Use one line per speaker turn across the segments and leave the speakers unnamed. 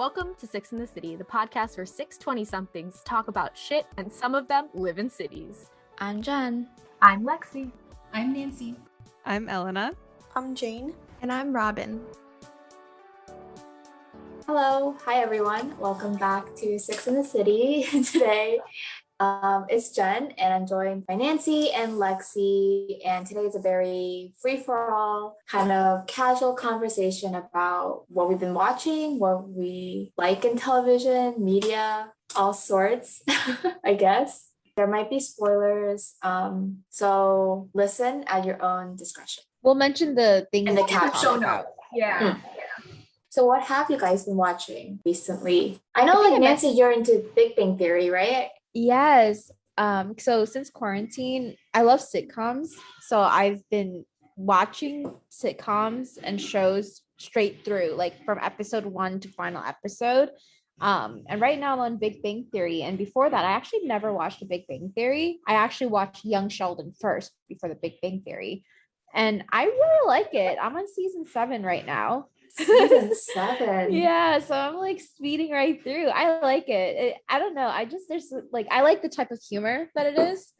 Welcome to Six in the City, the podcast where 620-somethings talk about shit and some of them live in cities.
I'm Jen.
I'm Lexi.
I'm Nancy.
I'm Elena.
I'm Jane.
And I'm Robin.
Hello. Hi, everyone. Welcome back to Six in the City. Today, it's Jen, and I'm joined by Nancy and Lexi. And today is a very free-for-all, kind of casual conversation about what we've been watching, what we like in television, media, all sorts, I guess. There might be spoilers, so listen at your own discretion.
We'll mention the things
in the caption.
Yeah.
So what have you guys been watching recently? I know, like, Nancy, you're into Big Bang Theory, right?
Yes. So since quarantine, I love sitcoms. So I've been watching sitcoms and shows straight through, like from episode 1 to final episode. And right now I'm on Big Bang Theory. And before that, I actually never watched a Big Bang Theory. I actually watched Young Sheldon first before the Big Bang Theory. And I really like it. I'm on season 7 right now.
Season 7.
Yeah, so I'm like speeding right through. I like it. I don't know. I like the type of humor that it is.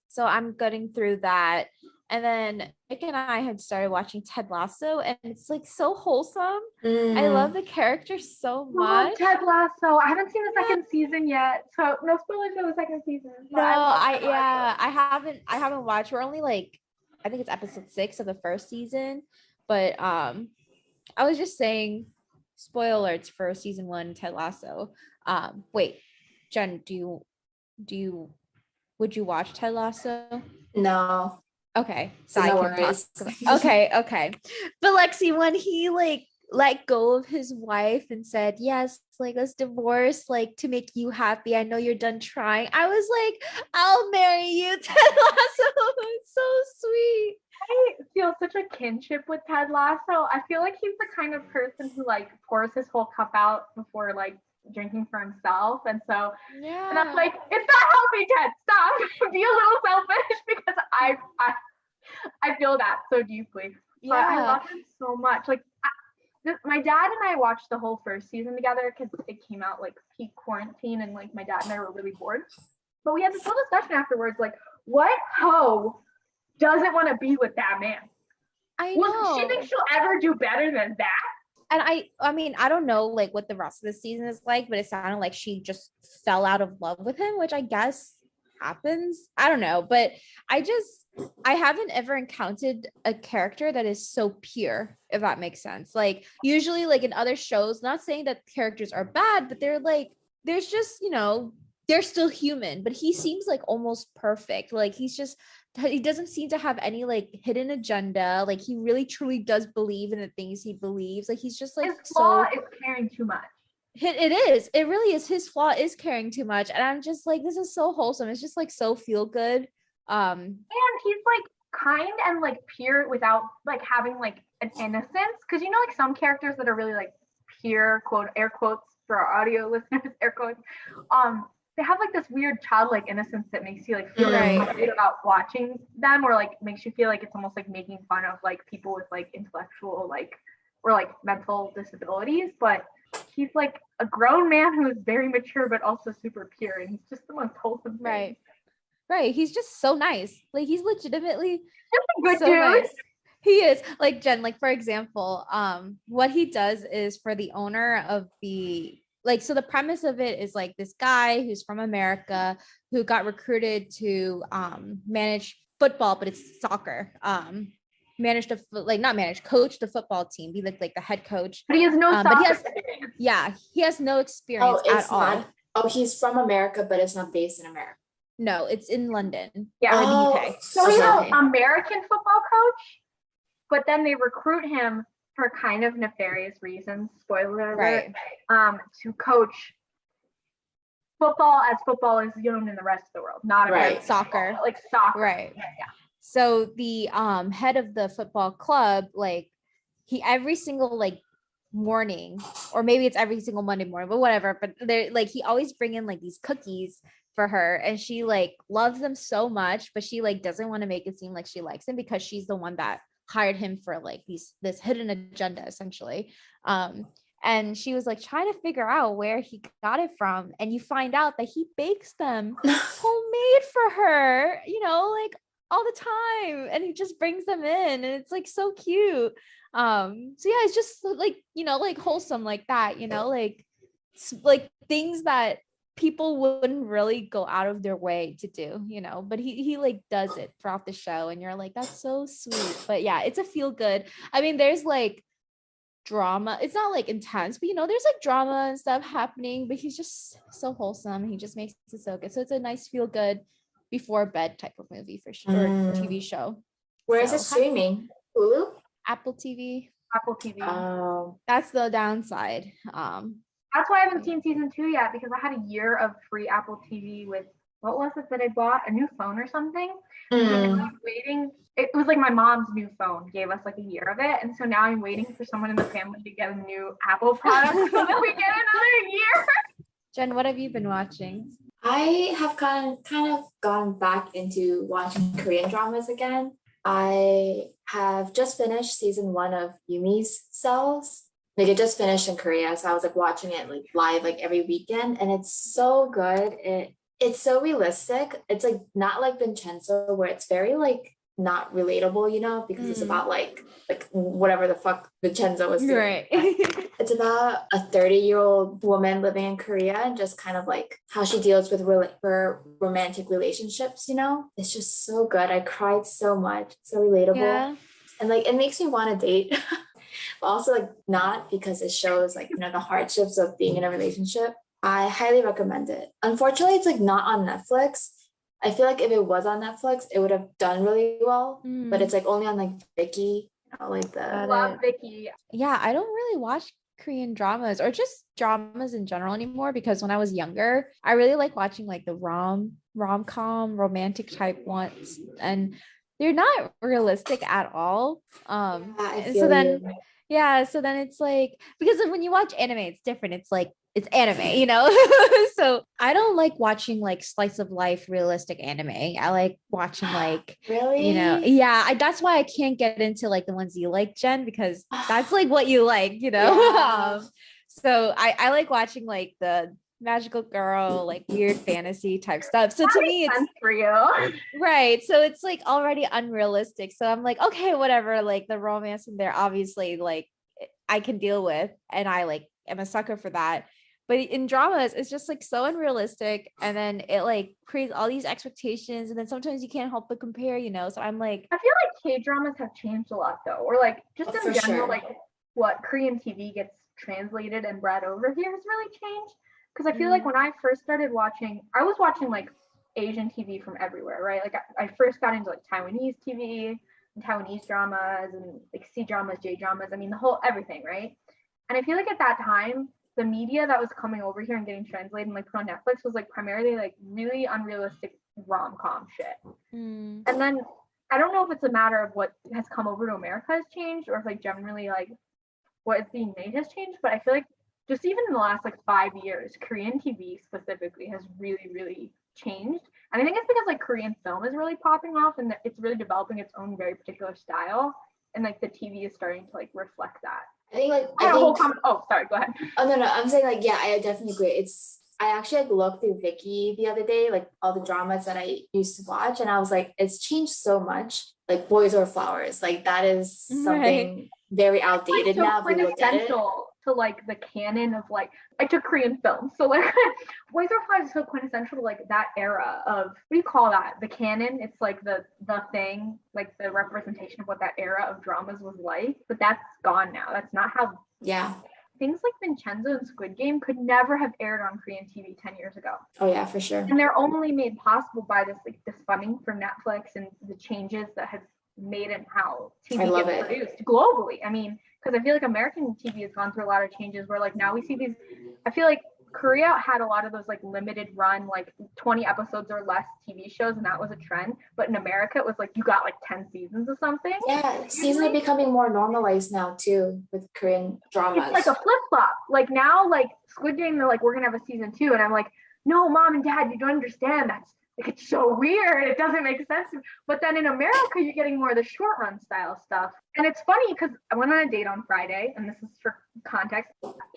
So I'm getting through that. And then Nick and I had started watching Ted Lasso, and it's like so wholesome. I love the characters so much.
Ted Lasso. I haven't seen the second season yet, so no spoilers for the second season.
No, I haven't watched. We're only like, I think it's episode 6 of the first season. But I was just saying, spoiler alerts for season 1 Ted Lasso. Wait, Jen, would you watch Ted Lasso?
No.
Okay.
So no worries.
Okay. But Lexi, when he like let go of his wife and said, yes, like let's divorce, like to make you happy. I know you're done trying. I was like, I'll marry you, Ted Lasso. It's so sweet.
I feel such a kinship with Ted Lasso. I feel like he's the kind of person who like pours his whole cup out before like drinking for himself. And so,
yeah.
And I'm like, it's not healthy, Ted. Stop. Be a little selfish, because I feel that so deeply.
Yeah.
But I love him so much. Like, my dad and I watched the whole first season together because it came out like peak quarantine, and like my dad and I were really bored. But we had this whole discussion afterwards, like, what hoe doesn't want to be with that man?
I know.
She thinks she'll ever do better than that?
And I mean, I don't know like what the rest of the season is like, but it sounded like she just fell out of love with him, which I guess happens. I don't know, but I haven't ever encountered a character that is so pure, if that makes sense. Like usually like in other shows, not saying that characters are bad, but they're like, there's just, you know, they're still human, but he seems like almost perfect. Like he doesn't seem to have any like hidden agenda. Like he really truly does believe in the things he believes. Like he's just like,
his flaw is caring too much.
It really is. His flaw is caring too much. And I'm just like, this is so wholesome. It's just like so feel good.
And he's like kind and like pure without like having like an innocence. Cause you know, like some characters that are really like pure, quote, air quotes for our audio listeners, air quotes, they have like this weird childlike innocence that makes you like feel really good about watching them, or like makes you feel like it's almost like making fun of like people with like intellectual like or like mental disabilities. But he's like a grown man who is very mature but also super pure, and he's just the most wholesome thing.
Right. He's just so nice. Like he's legitimately
just a good
so
dude.
Nice. He is. Like Jen, like for example, what he does is for the owner of the like, so the premise of it is like this guy who's from America who got recruited to manage football, but it's soccer. Coach the football team, be like the head coach.
But he has no soccer experience.
Yeah, he has no experience at all.
Oh, he's from America, but it's not based in America.
No, it's in London.
Yeah.
Or the UK.
So he's an American football coach, but then they recruit him for kind of nefarious reasons, spoiler alert, to coach football as football is known in the rest of the world, not American
soccer.
Football, like soccer.
Right. Yeah. So the head of the football club, like he every single like morning, or maybe it's every single Monday morning, but whatever. But they're like he always bring in like these cookies for her, and she like loves them so much, but she like doesn't want to make it seem like she likes him because she's the one that hired him for like this hidden agenda essentially. and she was like trying to figure out where he got it from, and you find out that he bakes them homemade for her, like all the time, and he just brings them in, and it's like so cute. So yeah, it's just like, like wholesome like that, like things that people wouldn't really go out of their way to do, but he like does it throughout the show, and you're like, that's so sweet. But yeah, it's a feel good. I mean, there's like drama. It's not like intense, but there's like drama and stuff happening, but he's just so wholesome. He just makes it so good. So it's a nice feel good before bed type of movie for sure, or TV show.
Where is it streaming? Hulu?
Apple TV.
Apple TV.
That's the downside.
That's why I haven't seen season 2 yet, because I had a year of free Apple TV with, what was it that I bought? A new phone or something? And I was waiting. It was like my mom's new phone gave us like a year of it. And so now I'm waiting for someone in the family to get a new Apple product so that we get another year.
Jen, what have you been watching?
I have kind of gone back into watching Korean dramas again. I have just finished season 1 of Yumi's Cells. Like, it just finished in Korea, so I was like watching it like live like every weekend, and it's so good. It's so realistic. It's like not like Vincenzo, where it's very like not relatable, because it's about like whatever the fuck Vincenzo was doing.
Right.
It's about a 30-year-old woman living in Korea, and just kind of like how she deals with her romantic relationships. It's just so good. I cried so much. It's so relatable.
Yeah.
And like it makes me want to date. But also like not, because it shows like the hardships of being in a relationship. I highly recommend it. Unfortunately, it's like not on Netflix. I feel like if it was on Netflix, it would have done really well. But it's like only on like Viki, like the
Love Viki.
Yeah, I don't really watch Korean dramas or just dramas in general anymore, because when I was younger, I really like watching like the rom-com romantic type ones, and they're not realistic at all. So then it's like, because when you watch anime, it's different. It's like, it's anime, so I don't like watching like slice of life realistic anime. I like watching like,
really,
that's why I can't get into like the ones you like, Jen, because that's like what you like,
Yeah.
So I like watching like the magical girl, like weird fantasy type stuff. So
That
to
makes
me, it's
sense for you.
right. So it's like already unrealistic. So I'm like, okay, whatever. Like the romance in there, obviously, like I can deal with, and I like am a sucker for that. But in dramas, it's just like so unrealistic, and then it like creates all these expectations, and then sometimes you can't help but compare, So I'm like,
I feel like K-dramas have changed a lot though, or like just in general,
sure.
like what Korean TV gets translated and brought over here has really changed. Because I feel like when I first started watching, I was watching like Asian TV from everywhere, right? Like I first got into like Taiwanese TV and Taiwanese dramas and like C dramas, J dramas. I mean, the whole everything, right? And I feel like at that time, the media that was coming over here and getting translated and like put on Netflix was like primarily like really unrealistic rom-com shit. And then I don't know if it's a matter of what has come over to America has changed, or if like generally like what is being made has changed, but I feel like just even in the last like 5 years, Korean TV specifically has really, really changed. And I think it's because like Korean film is really popping off, and it's really developing its own very particular style. And like the TV is starting to like reflect that.
I think like
oh, sorry, go ahead.
Oh no, I'm saying like, yeah, I definitely agree. I actually like looked through Viki the other day, like all the dramas that I used to watch, and I was like, it's changed so much. Like Boys or Flowers, like that is something very outdated
like,
now. If you look at it.
To like the canon of like, I took Korean film, so like Boys or Flowers is so quintessential to like that era of, what do you call that? The canon. It's like the thing, like the representation of what that era of dramas was like. But that's gone now. That's not how.
Yeah.
Things like Vincenzo and Squid Game could never have aired on Korean TV 10 years ago.
Oh yeah, for sure.
And they're only made possible by this funding from Netflix and the changes that have made it how TV gets produced globally. I mean, because I feel like American TV has gone through a lot of changes where like now we see these, I feel like Korea had a lot of those like limited run, like 20 episodes or less TV shows, and that was a trend. But in America, it was like you got like 10 seasons or something.
Yeah, seasons are becoming more normalized now too with Korean dramas.
It's like a flip-flop. Like now, like Squid Game, they're like, we're gonna have a season 2. And I'm like, no, Mom and Dad, you don't understand. That's like, it's so weird. It doesn't make sense. But then in America, you're getting more of the short run style stuff. And it's funny because I went on a date on Friday, and this is for context,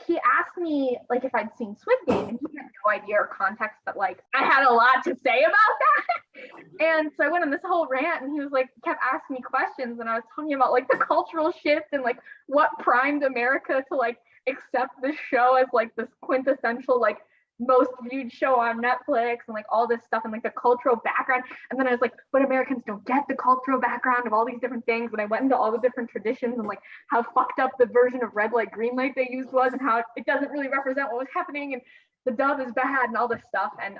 he asked me like if I'd seen Squid Game, and he had no idea or context, but like I had a lot to say about that. And so I went on this whole rant, and he was like, kept asking me questions, and I was talking about like the cultural shift and like what primed America to like accept this show as like this quintessential like most viewed show on Netflix, and like all this stuff, and like the cultural background. And then I was like, but Americans don't get the cultural background of all these different things. And I went into all the different traditions and like how fucked up the version of red light, green light they used was, and how it doesn't really represent what was happening, and the dub is bad and all this stuff. And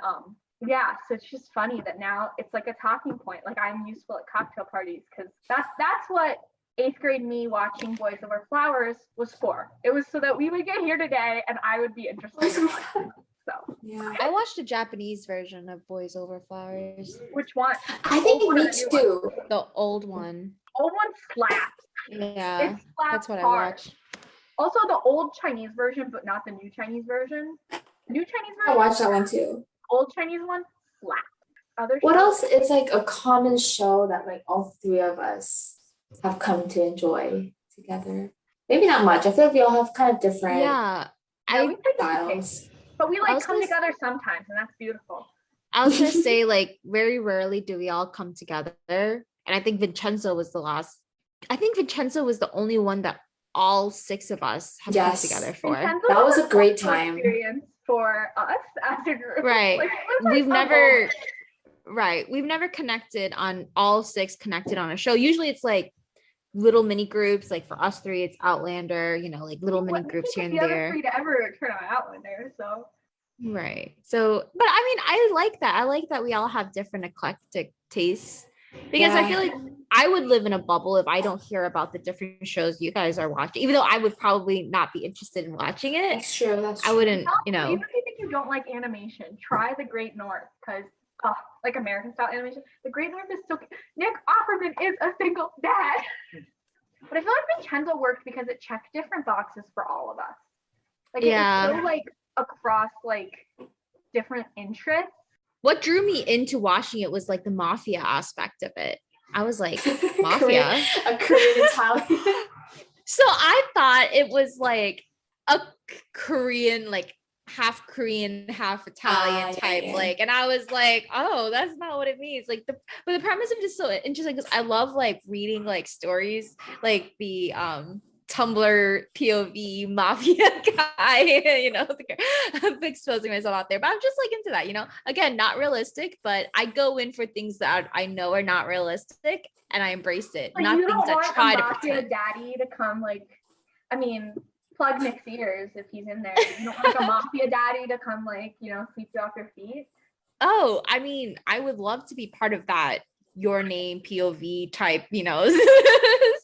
yeah, so it's just funny that now it's like a talking point. Like I'm useful at cocktail parties, because that's what 8th grade me watching Boys Over Flowers was for. It was so that we would get here today and I would be interested. So
Yeah,
I watched the Japanese version of Boys Over Flowers.
which one?
I think me too.
The old one.
Old one slaps.
Yeah,
It slaps
that's what
hard.
I watched.
Also the old Chinese version, but not the new Chinese version. New Chinese
I
version,
watched that one too.
old Chinese one, slaps. Other
What
shows-
else is like a common show that like all three of us have come to enjoy together? Maybe not much. I feel like we all have kind of different
Yeah,
Yeah, we participate,
styles.
but we
I
like
was
come
gonna
together sometimes, and that's beautiful.
I was gonna say, like, very rarely do we all come together. And I think Vincenzo was the last. I think Vincenzo was the only one that all 6 of us have
Yes.
come together for.
Vincenzo
That was a great
cultural
time.
experience for us as a group.
Right.
Like, it was, like,
We've
a
never
moment.
we've never connected on all 6 connected on a show. Usually it's like little mini groups. Like for us 3, it's Outlander, you know, like little mini groups here and
The other
there.
3 to ever turn on Outlander, so.
Right. So, but I mean, I like that. I like that we all have different eclectic tastes, because I
Yeah.
feel like I would live in a bubble if I don't hear about the different shows you guys are watching, even though I would probably not be interested in watching it.
That's true. That's
I
true.
wouldn't, you know.
Even if you think you don't like animation, try The Great North, because like American style animation, The Great North is so. Nick Offerman is a single dad. But I feel like Vincenzo worked because it checked different boxes for all of us. Like
Yeah.
it was so like across like different interests.
What drew me into watching it was like the mafia aspect of it. I was like,
Korean,
mafia.
a Korean Italian.
So I thought it was like a Korean, like half Korean, half Italian
yeah,
type,
yeah.
like, and I was like, oh, that's not what it means. Like but the premise of it is so interesting, because I love like reading like stories, like the Tumblr POV mafia guy, you know, I'm exposing myself out there, but I'm just like into that, you know, again, not realistic, but I go in for things that I know are not realistic, and I embrace it,
Like,
not
you
things
don't
that
want
try
a
to
mafia
pretend.
daddy to come like, I mean, plug Nick's ears if he's in there. You don't want a mafia daddy to come like, you know, sweep you off your feet.
Oh, I mean, I would love to be part of that Your Name POV type, you know,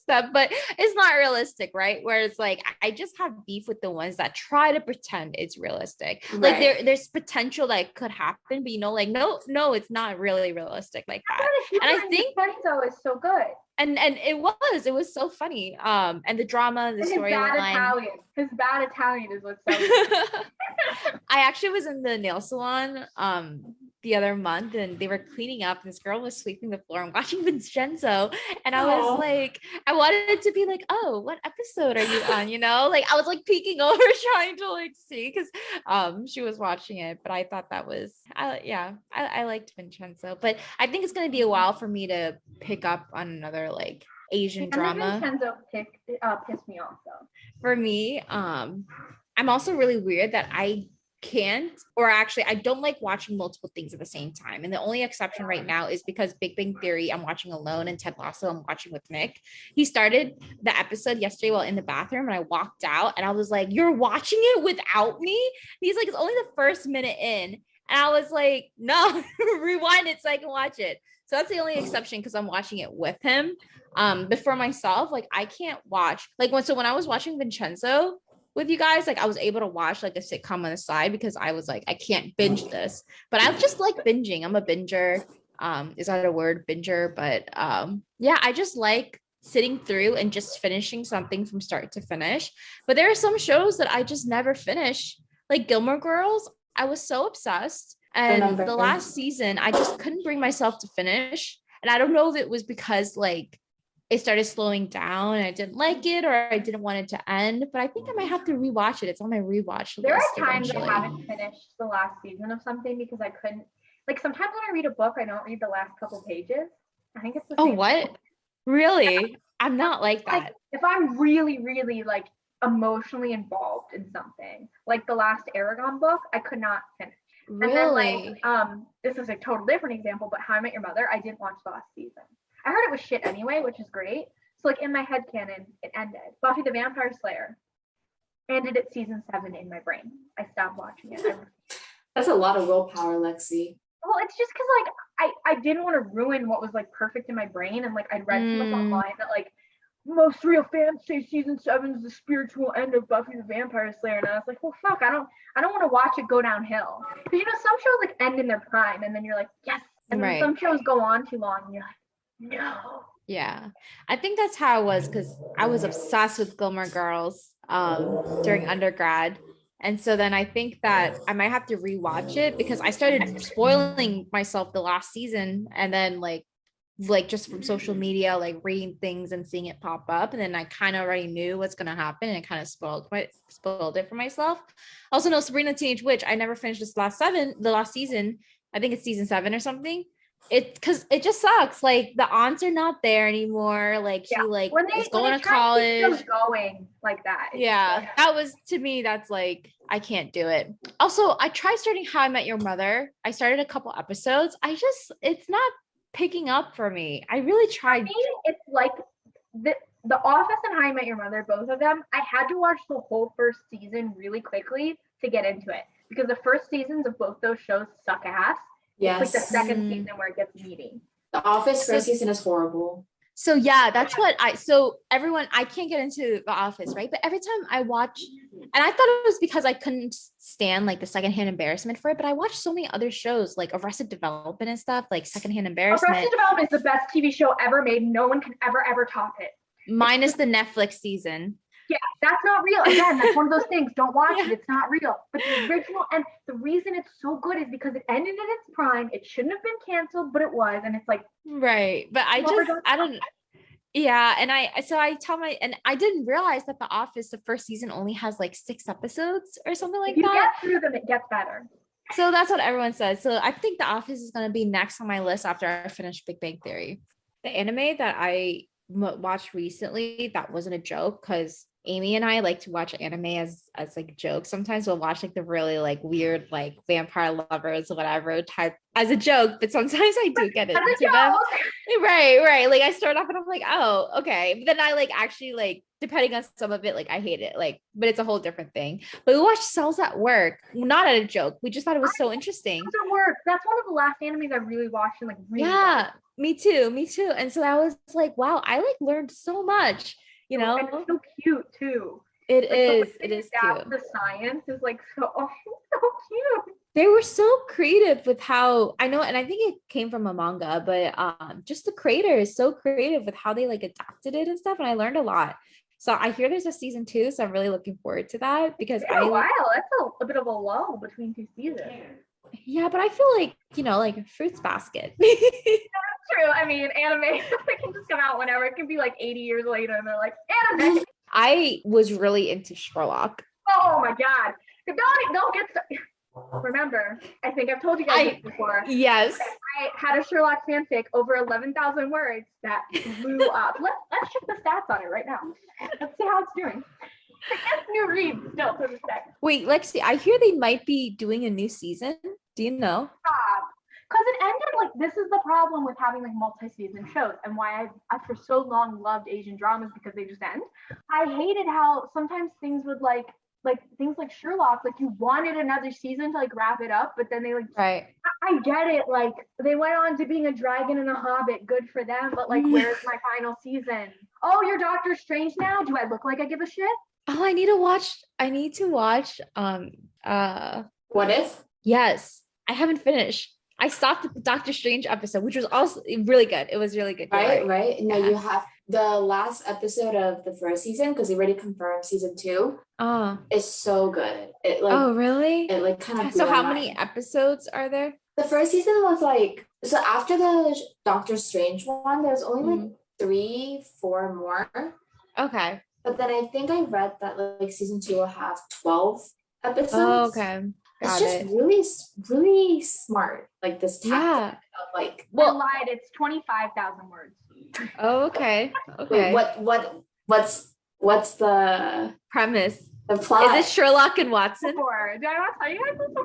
stuff, but it's not realistic, right? Whereas like I just have beef with the ones that try to pretend it's realistic. Like
Right.
there's potential that it could happen, but you know, like no, it's not really realistic like that. And I think
Vincenzo is so good.
and it was so funny. And the drama, the
And his bad
storyline.
Italian. His bad Italian is what's so good.
I actually was in the nail salon the other month, and they were cleaning up, and this girl was sweeping the floor and watching Vincenzo, and I was
Aw.
like, I wanted to be like, oh, what episode are you on, you know, like I was like peeking over trying to like see, because she was watching it. But I thought that was I liked Vincenzo, but I think it's gonna be a while for me to pick up on another like Asian drama.
Vincenzo pissed me off though.
For me, I'm also really weird that I can't, or actually I don't like watching multiple things at the same time. And the only exception right now is because Big Bang Theory I'm watching alone, and Ted Lasso I'm watching with Nick. He started the episode yesterday while in the bathroom, and I walked out and I was like, you're watching it without me? And he's like, it's only the first minute in. And I was like, no, rewind it so I can watch it. So that's the only exception, because I'm watching it with him. But for myself, like I can't watch like when I was watching Vincenzo with you guys, like I was able to watch like a sitcom on the side, because I was like, I can't binge this. But I just like binging. I'm a binger. Is that a word, binger? But yeah, I just like sitting through and just finishing something from start to finish. But there are some shows that I just never finish, like Gilmore Girls. I was so obsessed, and
Remember.
the last season I just couldn't bring myself to finish. And I don't know if it was because like it started slowing down and I didn't like it or I didn't want it to end. But I think I might have to rewatch it. It's on my rewatch
There
list
are times
eventually.
I haven't finished the last season of something because I couldn't. Like sometimes when I read a book, I don't read the last couple pages. I think it's the
Oh,
same.
what? Really? I'm not like that.
Like if I'm really, really like emotionally involved in something, like the last Aragon book, I could not finish.
Really?
And then like this is a total different example, but How I Met Your Mother, I didn't watch the last season. I heard it was shit anyway, which is great. So like in my head canon, it ended. Buffy the Vampire Slayer ended at season 7 in my brain. I stopped watching it.
That's a lot of willpower, Lexi.
Well, it's just because like I didn't want to ruin what was like perfect in my brain, and like I'd read so much online that like most real fans say season 7 is the spiritual end of Buffy the Vampire Slayer, and I was like, well, fuck, I don't want to watch it go downhill, because you know some shows like end in their prime, and then you're like, yes, and then some shows go on too long, and you're like, no.
Yeah, I think that's how I was because I was obsessed with Gilmore Girls during undergrad. And so then I think that I might have to rewatch it because I started spoiling myself the last season and then like just from social media, like reading things and seeing it pop up. And then I kind of already knew what's going to happen and it kind of spoiled it for myself. Also know Sabrina the Teenage Witch. I never finished the last season. I think it's season 7 or something. Because it just sucks. Like the aunts are not there anymore. Like she like is going to college.
Going like that.
Yeah, that was to me. That's like I can't do it. Also, I tried starting How I Met Your Mother. I started a couple episodes. It's not picking up for me. I really tried.
For me, it's like the Office and How I Met Your Mother. Both of them, I had to watch the whole first season really quickly to get into it because the first seasons of both those shows suck ass.
Yes.
It's like the second season where it gets meaty.
The Office first season is horrible.
So yeah, that's what everyone, I can't get into The Office, right? But every time I watch, and I thought it was because I couldn't stand like the secondhand embarrassment for it, but I watched so many other shows like Arrested Development and stuff, like secondhand embarrassment.
Arrested Development is the best TV show ever made. No one can ever top it.
Minus the Netflix season.
Yeah, that's not real. Again, that's one of those things. Don't watch it. It's not real. But the original, and the reason it's so good is because it ended at its prime. It shouldn't have been canceled, but it was. And it's like,
right. But I don't. Yeah. And I didn't realize that The Office, the first season only has like 6 episodes or something like that.
If you get through them, it gets better.
So that's what everyone says. So I think The Office is going to be next on my list after I finish Big Bang Theory. The anime that I watched recently, that wasn't a joke because Amy and I like to watch anime as like a joke. Sometimes we'll watch like the really like weird like vampire lovers whatever type as a joke, but sometimes I do get into them. Right. Like I start off and I'm like, oh, okay. But then I like actually like depending on some of it, like I hate it. Like, but it's a whole different thing. But we watched Cells at Work, not at a joke. We just thought it was so interesting.
Cells at Work. That's one of the last animes I really watched and like really
liked. Me too. And so I was like, wow, I like learned so much. You know,
and it's so cute too.
It is cute.
The science is like so cute.
They were so creative with how I know, and I think it came from a manga, but just the creator is so creative with how they like adapted it and stuff. And I learned a lot. So I hear there's a season 2, so I'm really looking forward to that because
wow, that's a bit of a lull between 2 seasons.
Yeah, but I feel like, you know, like a fruits basket.
True. I mean, anime it can just come out whenever. It can be like 80 years later, and they're like anime.
I was really into Sherlock.
Oh my god! Don't get. Remember, I think I've told you guys this before.
Yes.
I had a Sherlock fanfic over 11,000 words that blew up. Let's check the stats on it right now. Let's see how it's doing. It's new reads still to this day.
Wait, Lexi, I hear they might be doing a new season. Do you know?
Stop. Because it ended like this is the problem with having like multi-season shows and why I for so long loved Asian dramas because they just end. I hated how sometimes things would like things like Sherlock, like you wanted another season to like wrap it up, but then they like
right.
I get it, like they went on to being a dragon and a hobbit, good for them, but like where's my final season? Oh, you're Doctor Strange now? Do I look like I give a shit?
Oh, I need to watch
What If?
Yes. I haven't finished. I stopped at the Doctor Strange episode, which was also really good. It was really good.
Right. No, you have the last episode of the first season because they already confirmed season 2.
Oh,
it's so good. It like
oh really?
It like kind of.
So how many episodes are there?
The first season was like so after the Doctor Strange one, there's only like 3, 4 more.
Okay.
But then I think I read that like season 2 will have 12 episodes.
Oh, okay.
It's
Got
just
it.
really, really smart. Like this tactic of like,
Well, lied. It's 25,000 words.
Oh, okay. Okay.
wait, what's the
Premise?
the plot?
Is it Sherlock and Watson?
Before. Did I not tell you guys this before?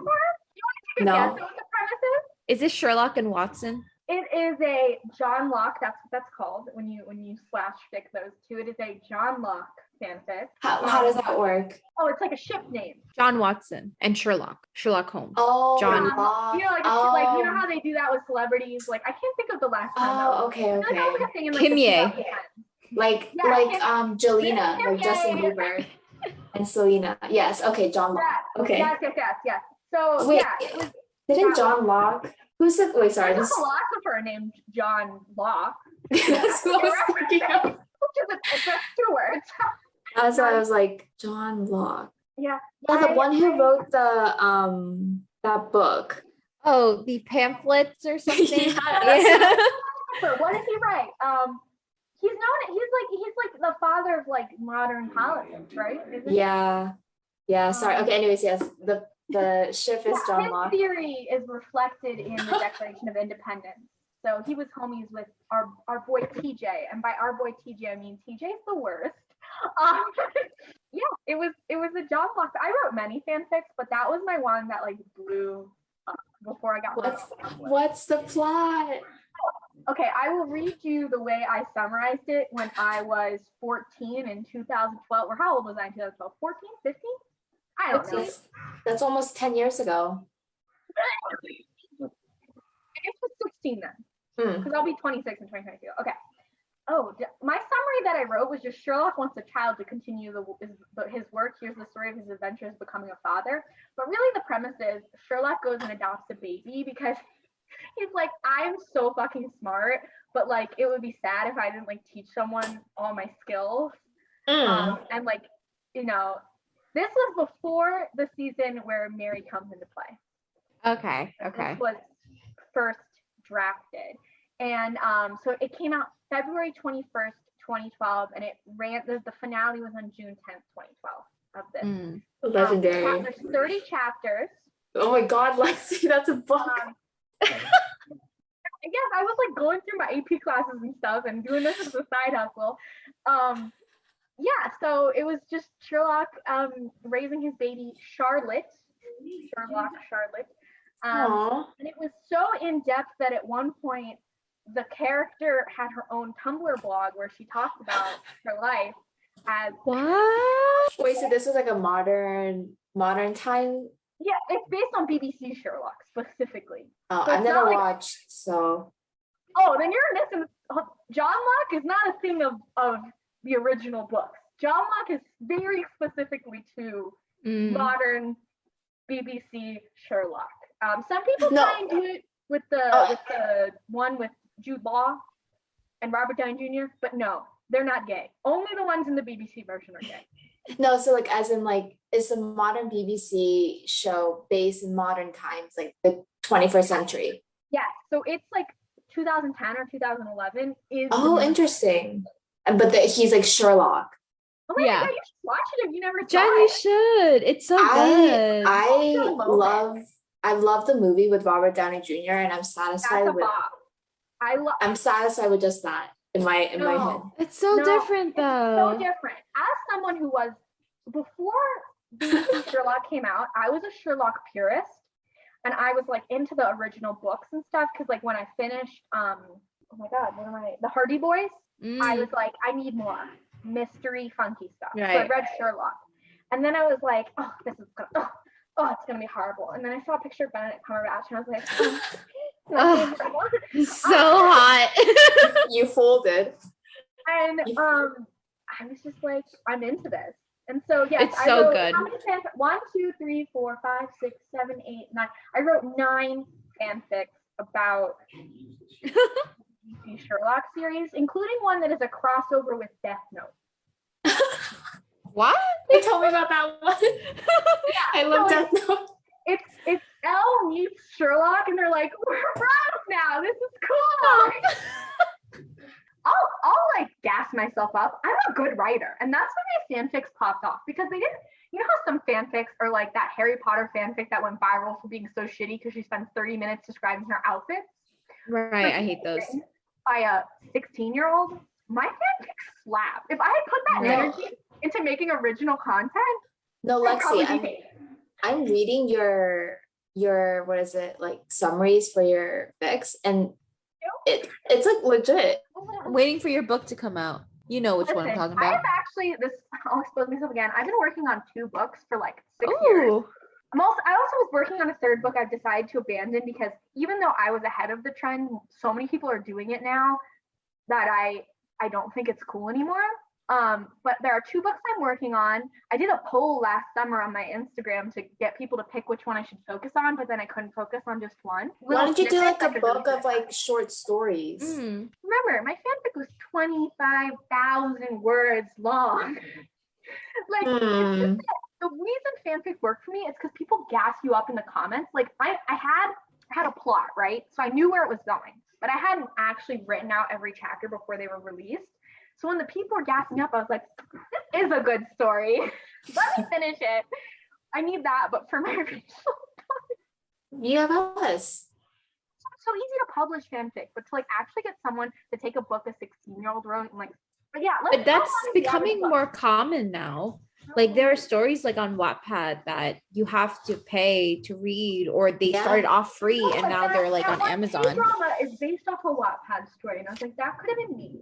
You want to take a
No.
guess at what the premise
Is it Sherlock and Watson?
is? It is a John Locke. That's what that's called when you slash stick those two. It is a John Locke fanfic.
How does that work?
Oh, it's like a ship name.
John Watson and Sherlock Holmes.
Oh,
John
Locke.
You know, like you know how they do that with celebrities. Like I can't think of the last time.
Oh, okay,
I feel like that was
okay.
a thing in,
Kim
the
Ye.
2010s.
Like
Yeah,
Jelena,
Kim
like Justin
Ye.
Bieber and Selena. Yes, okay, John Locke. Okay.
Yes. So
Wait,
yeah, it was
didn't John Locke? Who's the wait? Sorry,
there's a
this,
philosopher named John Locke.
that's what I was thinking of.
It's just 2 words.
That's why I was like John Locke.
Yeah.
Yeah, the one who wrote the that book.
Oh, the pamphlets or something.
Yeah.
What did he write? He's like the father of like modern politics, right? Isn't he?
Yeah. Sorry. Okay. Anyways, yes. The ship is John
His
Locke.
theory is reflected in the Declaration of Independence. So he was homies with our boy TJ, and by our boy TJ I mean TJ's the worst. Yeah, it was a John Locke. I wrote many fanfics, but that was my one that like blew up before I got.
What's the plot?
Okay, I will read you the way I summarized it when I was 14 in 2012. Or how old was I in 2012? 14, 15? I don't know.
That's almost 10 years ago.
I guess it was 16 then,
Hmm.
because I'll be 26 in 2022. Okay. Oh, my summary that I wrote was just Sherlock wants a child to continue his work. Here's the story of his adventures becoming a father. But really the premise is Sherlock goes and adopts a baby because he's like, I'm so fucking smart, but like it would be sad if I didn't like teach someone all my skills. And like, you know, this was before the season where Mary comes into play.
Okay.
This was first drafted. And so it came out February 21st, 2012, and it ran, the finale was on June 10th, 2012 of this.
Legendary.
There's 30 chapters.
Oh my God, Lexi, that's a book.
Yes, I was like going through my AP classes and stuff and doing this as a side hustle. Yeah, so it was just Sherlock raising his baby Charlotte. And it was so in depth that at one point the character had her own Tumblr blog where she talked about her life as
What?
Wait, so this was like a modern time?
Yeah, it's based on BBC Sherlock specifically.
Oh,
So
I've
it's
never
not like-
watched, so
Oh, then you're missing. John Locke is not a thing of the original books. John Locke is very specifically to modern BBC Sherlock. Some people try and do it with the one with Jude Law and Robert Downey Jr., but no, they're not gay. Only the ones in the BBC version are gay.
no, so like as in like it's a modern BBC show based in modern times, like the 21st century.
Yeah, so it's like 2010 or 2011 is.
Oh, interesting. But he's like Sherlock.
Oh my
Yeah.
God, you should watch it if you never
Jen,
saw
you
it.
should. It's so good.
I love the movie with Robert Downey Jr. and I'm satisfied
That's a
with
bop.
I'm satisfied with just that in my head.
It's so different though.
So different. As someone who was before BBC Sherlock came out, I was a Sherlock purist, and I was like into the original books and stuff because like when I finished, oh my God, the Hardy Boys, I was like, I need more mystery, funky stuff. So I
Right.
read Sherlock, and then I was like, oh, this is gonna, it's gonna be horrible. And then I saw a picture of Benedict Cumberbatch, and I was like,
So hot.
You folded.
And I was just like, I'm into this. And so yes,
It's so good.
How many fanfics? 1, 2, 3, 4, 5, 6, 7, 8, 9. I wrote 9 fanfics about the Sherlock series, including one that is a crossover with Death Note.
What?
They told me about that one. I love
so
Death Note.
It's Elle meets Sherlock, and they're like, we're bros now. This is cool. I'll myself up. I'm a good writer. And that's when my fanfics popped off because they didn't, you know how some fanfics are like that Harry Potter fanfic that went viral for being so shitty because she spends 30 minutes describing her outfits?
Right, I hate those.
By a 16-year-old, my fanfics slap. If I had put that energy into making original content,
no, Lexi, I'm reading your what is it, like summaries for your fics, and it's like legit.
I'm waiting for your book to come out. You know which one I'm talking about.
I have actually, I'll expose myself again. I've been working on 2 books for like 6 years. I also was working on a 3rd book I've decided to abandon because even though I was ahead of the trend, so many people are doing it now that I don't think it's cool anymore. But there are 2 books I'm working on. I did a poll last summer on my Instagram to get people to pick which one I should focus on, but then I couldn't focus on just one.
Why don't you do like a book of like short stories?
Remember, my fanfic was 25,000 words long. Like, it's just the reason fanfic worked for me is because people gas you up in the comments. Like, I had a plot, right? So I knew where it was going, but I hadn't actually written out every chapter before they were released. So when the people were gassing up, I was like, this is a good story. Let me finish it. I need that, but for my original
you have us.
It's so easy to publish fanfic, but to like actually get someone to take a book a 16-year-old wrote and like, but yeah.
But that's becoming more common now. Like there are stories like on Wattpad that you have to pay to read, or they started off free and now they're like on Amazon.
Drama is based off a Wattpad story, and I was like, that could have been me.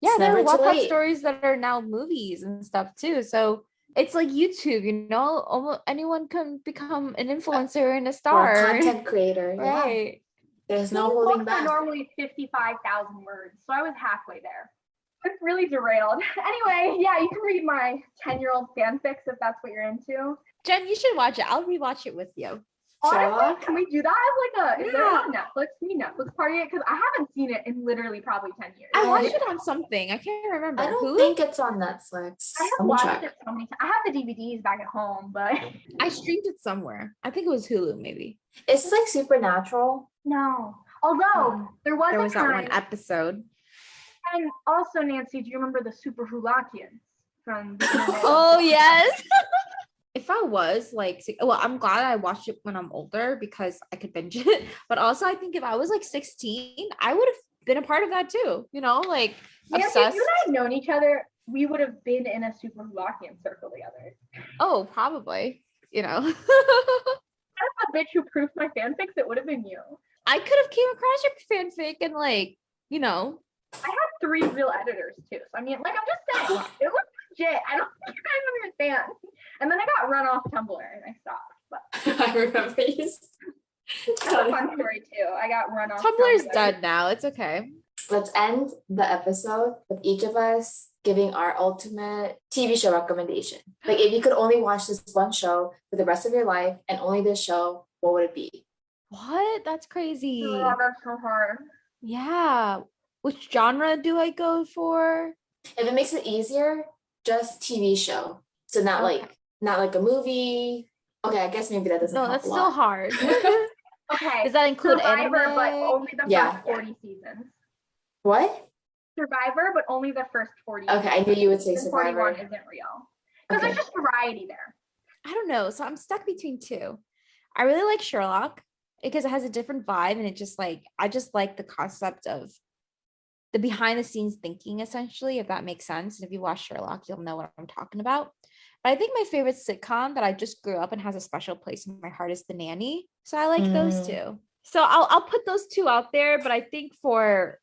Yeah, there are Wattpad stories that are now movies and stuff too. So it's like YouTube, you know, almost anyone can become an influencer and a star.
Or a content creator.
Right.
Yeah. There's no holding back.
Normally 55,000 words, so I was halfway there. It's really derailed. Anyway, yeah, you can read my 10-year-old fanfics if that's what you're into.
Jen, you should watch it. I'll rewatch it with you.
Honestly, can we do that as like is there on Netflix? Can we Netflix party it? Because I haven't seen it in literally probably 10 years.
I watched it on something. I can't remember.
I don't think it's on Netflix.
I have watched it so many times. I have the DVDs back at home, but
I streamed it somewhere. I think it was Hulu, maybe.
Is this like Supernatural?
No. Although there was
that one episode.
And also, Nancy, do you remember the Super Hulakians from?
Oh yes. If I was like, well, I'm glad I watched it when I'm older because I could binge it. But also, I think if I was like 16, I would have been a part of that too. You know, like obsessed.
If you and I had known each other, we would have been in a Super Hulakian circle together.
Oh, probably. You know.
If a bitch who proofed my fanfics, it would have been you.
I could have came across your fanfic and like, you know.
I had 3 real editors too. So I mean, like I'm just saying, it was legit. I don't think you guys understand. And then I got run off Tumblr and I stopped. But
I remember this.
That's a fun story too. I got run off.
Tumblr's dead now. It's okay.
Let's end the episode with each of us giving our ultimate TV show recommendation. Like if you could only watch this one show for the rest of your life and only this show, what would it be?
What? That's crazy.
Oh, that's so hard.
Yeah. Which genre do I go for?
If it makes it easier, just TV show. So not like a movie. Okay, I guess maybe that doesn't help
that's
a
still
lot.
hard.
Okay.
Does that include
Survivor,
anime?
but only the first 40 seasons.
What?
Survivor, but only the first 40.
Okay, I knew you would say Survivor.
41 isn't real. Because there's just variety there.
I don't know. So I'm stuck between 2. I really like Sherlock because it has a different vibe, and it just like I just like the concept of the behind the scenes thinking, essentially, if that makes sense. And if you watch Sherlock, you'll know what I'm talking about. But I think my favorite sitcom that I just grew up and has a special place in my heart is The Nanny. So I like those 2. So I'll put those 2 out there. But I think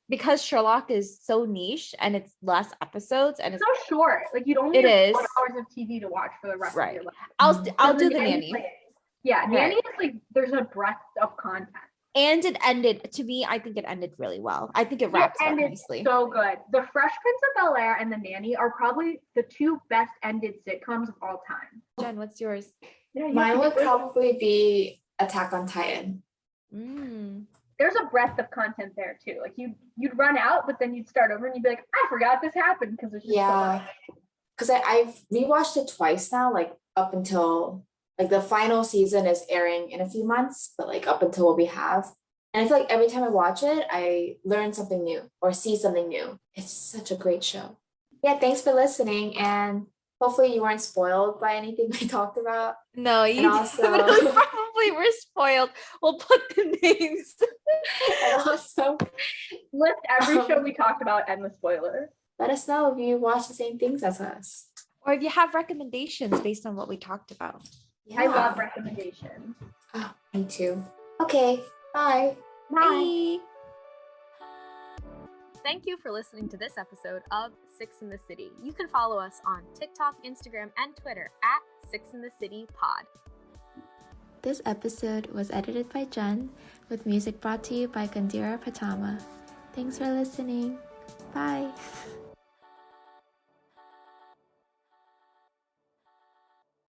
because Sherlock is so niche and it's less episodes and it's
so short, like you'd only have 4 hours of TV to watch for the rest of your life.
I'll do The Nanny.
Nanny is like there's a breadth of content.
And it ended, to me, I think it ended really well. I think it wraps up nicely.
So good. The Fresh Prince of Bel-Air and The Nanny are probably the 2 best ended sitcoms of all time.
Jen, what's yours?
Mine would probably be Attack on Titan.
There's a breadth of content there too. Like you'd run out, but then you'd start over and you'd be like, I forgot this happened because it's just
because I've rewatched it twice now, like up until like the final season is airing in a few months, but like up until what we have. And I feel like every time I watch it, I learn something new or see something new. It's such a great show. Yeah, thanks for listening. And hopefully you weren't spoiled by anything we talked about.
No,
And
you
also,
definitely probably were spoiled. We'll put the names.
and also,
List every show we talked about and the spoiler.
let us know if you watch the same things as us.
Or if you have recommendations based on what we talked about.
Yeah.
I love recommendations.
Oh, me too. Okay, bye.
Bye.
Bye.
Thank you for listening to this episode of Six in the City. You can follow us on TikTok, Instagram, and Twitter at Six in the City Pod.
This episode was edited by Jen, with music brought to you by Gandhira Patama. Thanks for listening. Bye.